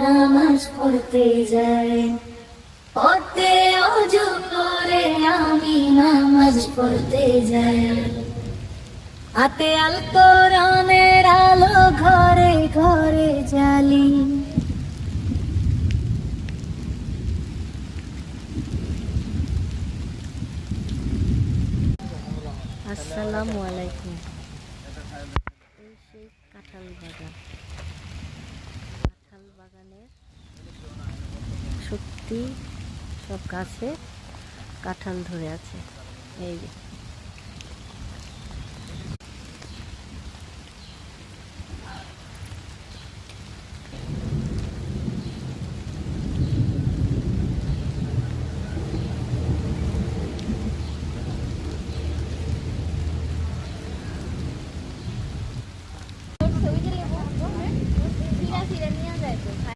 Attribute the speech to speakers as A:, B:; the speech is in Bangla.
A: নামাজ পড়তে যাই, পড়তে ওযু করে আমি নামাজ পড়তে যাই। হাতে আল কোরআনের আলো ঘরে ঘরে জ্বালি। আসসালামু আলাইকুম। এই সেই কাঁঠাল বাগান, কাঁঠাল বাগানের সত্যি সব গাছে কাঁঠাল ধরে আছে। এই যে